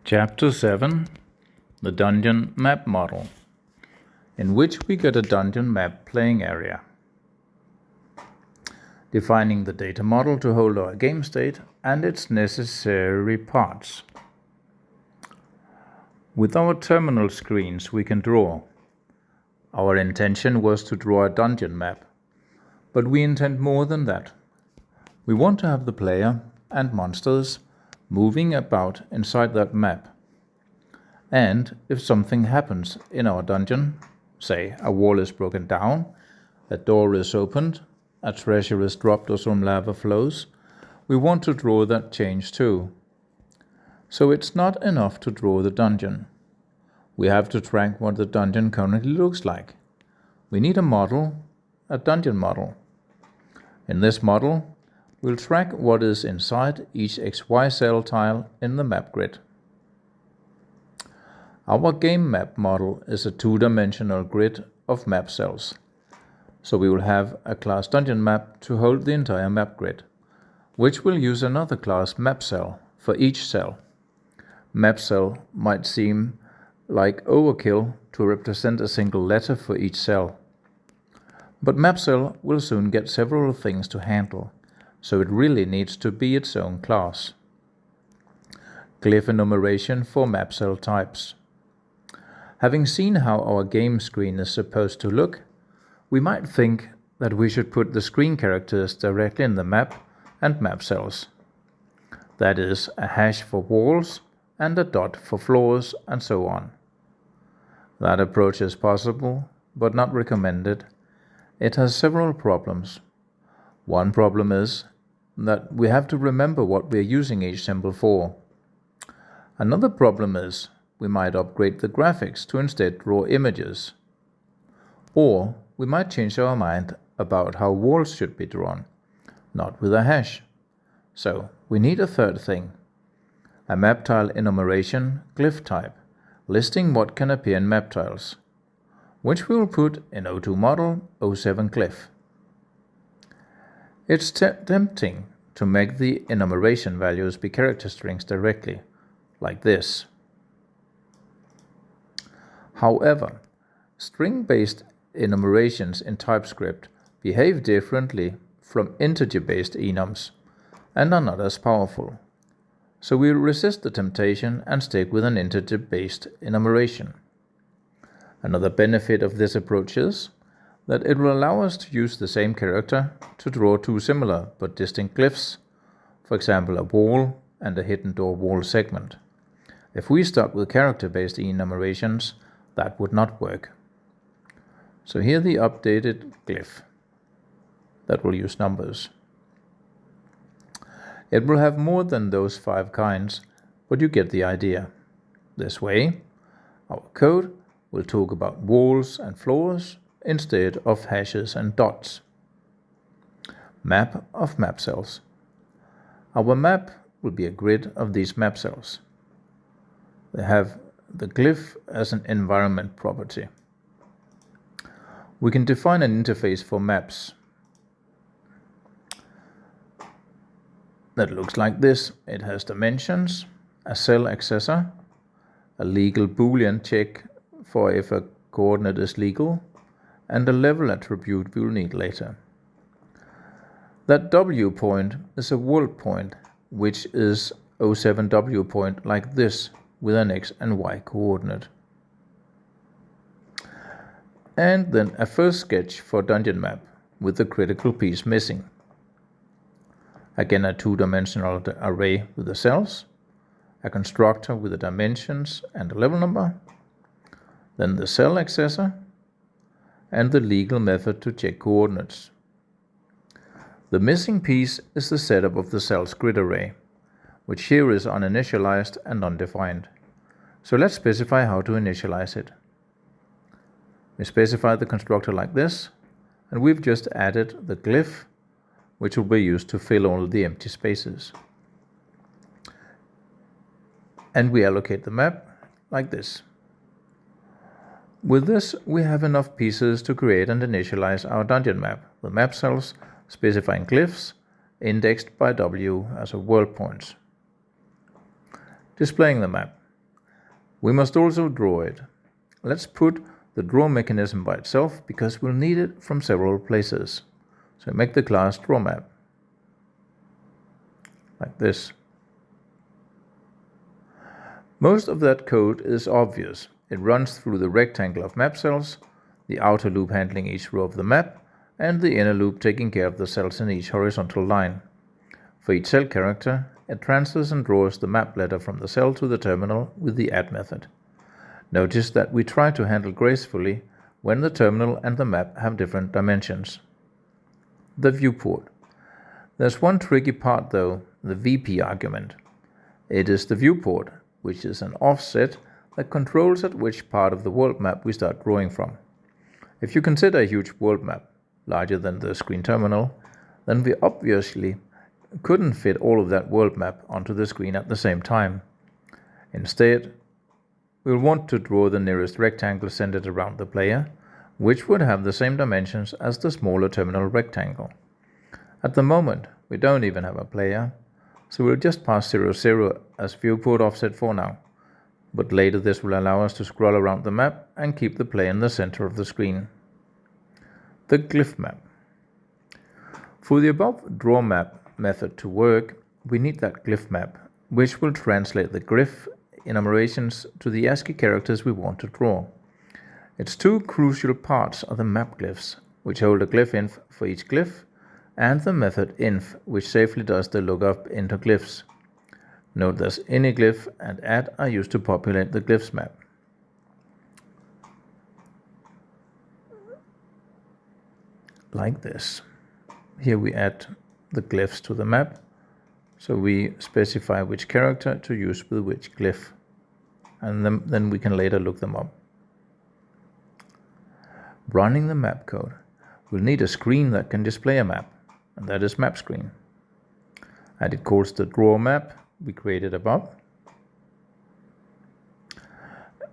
Chapter 7, the Dungeon Map Model, in which we get a dungeon map playing area. Defining the data model to hold our game state and its necessary parts. With our terminal screens we can draw. Our intention was to draw a dungeon map, but we intend more than that. We want to have the player and monsters moving about inside that map. And if something happens in our dungeon, say a wall is broken down, a door is opened, a treasure is dropped or some lava flows, we want to draw that change too. So it's not enough to draw the dungeon. We have to track what the dungeon currently looks like. We need a model, a dungeon model. In this model, we'll track what is inside each XY cell tile in the map grid. Our game map model is a two-dimensional grid of map cells. So we will have a class dungeon map to hold the entire map grid, which will use another class map cell for each cell. Map cell might seem like overkill to represent a single letter for each cell. But map cell will soon get several things to handle, so it really needs to be its own class. Glyph enumeration for map cell types. Having seen how our game screen is supposed to look, we might think that we should put the screen characters directly in the map and map cells. That is, a hash for walls and a dot for floors and so on. That approach is possible, but not recommended. It has several problems. One problem is that we have to remember what we are using each symbol for. Another problem is we might upgrade the graphics to instead draw images. Or we might change our mind about how walls should be drawn, not with a hash. So we need a third thing, a map tile enumeration glyph type, listing what can appear in map tiles, which we will put in O2 model 07 glyph. It's tempting to make the enumeration values be character strings directly, like this. However, string-based enumerations in TypeScript behave differently from integer-based enums and are not as powerful. So we resist the temptation and stick with an integer-based enumeration. Another benefit of this approach is that it will allow us to use the same character to draw two similar but distinct glyphs, for example a wall and a hidden door wall segment. If we stuck with character-based enumerations, that would not work. So here the updated glyph that will use numbers. It will have more than those 5 kinds, but you get the idea. This way, our code will talk about walls and floors instead of hashes and dots. Map of map cells. Our map will be a grid of these map cells. They have the glyph as an environment property. We can define an interface for maps that looks like this. It has dimensions, a cell accessor, a legal boolean check for if a coordinate is legal, and a level attribute we will need later. That W point is a world point, which is 07 W point like this with an X and Y coordinate. And then a first sketch for dungeon map with the critical piece missing. Again a two-dimensional array with the cells, a constructor with the dimensions and a level number, then the cell accessor, and the legal method to check coordinates. The missing piece is the setup of the cells grid array, which here is uninitialized and undefined. So let's specify how to initialize it. We specify the constructor like this, and we've just added the glyph, which will be used to fill all the empty spaces. And we allocate the map like this. With this, we have enough pieces to create and initialize our dungeon map, with map cells specifying glyphs indexed by W as a world points. Displaying the map. We must also draw it. Let's put the draw mechanism by itself because we'll need it from several places. So make the class draw map, like this. Most of that code is obvious. It runs through the rectangle of map cells, the outer loop handling each row of the map, and the inner loop taking care of the cells in each horizontal line. For each cell character, it transfers and draws the map letter from the cell to the terminal with the add method. Notice that we try to handle gracefully when the terminal and the map have different dimensions. The viewport. There's one tricky part though, the VP argument. It is the viewport, which is an offset that controls at which part of the world map we start drawing from. If you consider a huge world map, larger than the screen terminal, then we obviously couldn't fit all of that world map onto the screen at the same time. Instead, we'll want to draw the nearest rectangle centered around the player, which would have the same dimensions as the smaller terminal rectangle. At the moment, we don't even have a player, so we'll just pass 0, 0 as viewport offset for now. But later this will allow us to scroll around the map and keep the player in the center of the screen. The glyph map. For the above draw map method to work, we need that glyph map, which will translate the glyph enumerations to the ASCII characters we want to draw. Its two crucial parts are the map glyphs, which hold a glyph inf for each glyph, and the method inf, which safely does the lookup into glyphs. Note that any glyph and add are used to populate the glyphs map. Like this. Here we add the glyphs to the map, so we specify which character to use with which glyph, and then we can later look them up. Running the map code. We'll need a screen that can display a map, and that is map screen. And it calls the draw map we created above.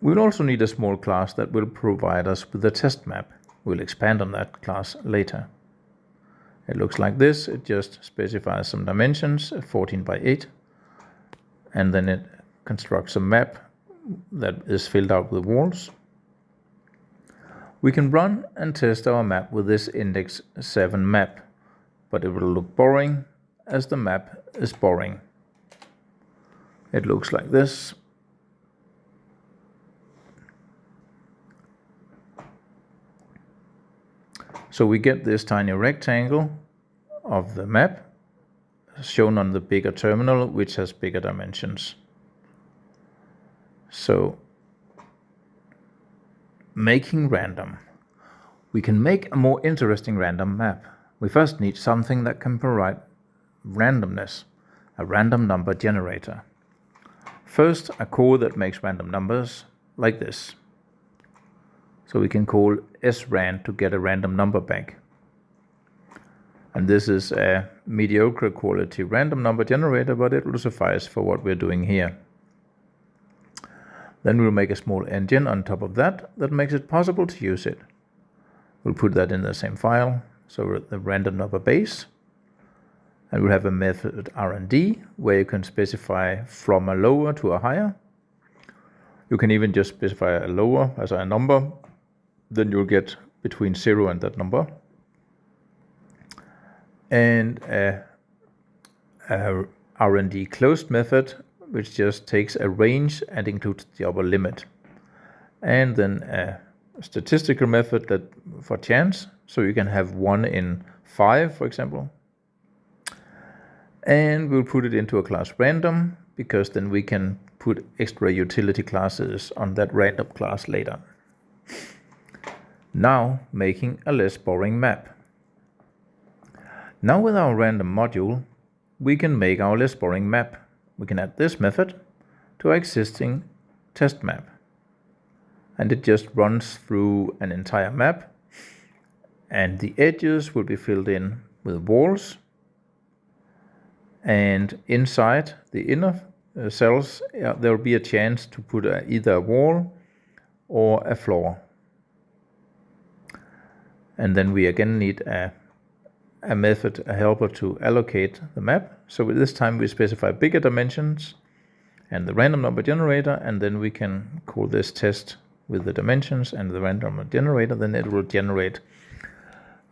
We'll also need a small class that will provide us with a test map. We'll expand on that class later. It looks like this. It just specifies some dimensions, 14 by 8, and then it constructs a map that is filled out with walls. We can run and test our map with this index 7 map, but it will look boring as the map is boring. It looks like this. So we get this tiny rectangle of the map shown on the bigger terminal, which has bigger dimensions. So, making random. We can make a more interesting random map. We first need something that can provide randomness, a random number generator. First, a core that makes random numbers, like this. So we can call sran to get a random number back. And this is a mediocre quality random number generator, but it will suffice for what we're doing here. Then we'll make a small engine on top of that makes it possible to use it. We'll put that in the same file, so the random number base. And we'll have a method rnd where you can specify from a lower to a higher. You can even just specify a lower as a number, then you'll get between 0 and that number. And a rnd closed method, which just takes a range and includes the upper limit. And then a statistical method that for chance, so you can have 1 in 5, for example. And we'll put it into a class random, because then we can put extra utility classes on that random class later. Now making a less boring map. Now with our random module, we can make our less boring map. We can add this method to our existing test map. And it just runs through an entire map, and the edges will be filled in with walls. And inside the inner cells, there will be a chance to put either a wall or a floor. And then we again need a method, a helper to allocate the map. So this time we specify bigger dimensions, and the random number generator, and then we can call this test with the dimensions and the random number generator, then it will generate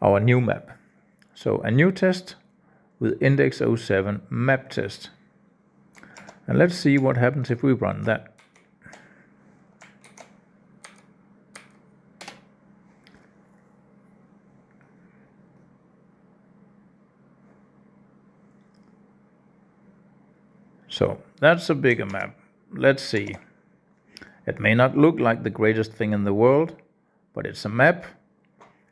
our new map. So a new test with index 07 map test. And let's see what happens if we run that. So that's a bigger map. Let's see. It may not look like the greatest thing in the world, but it's a map,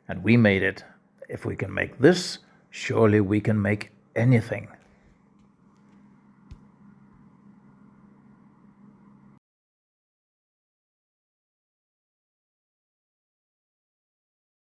and we made it. If we can make this, surely we can make anything.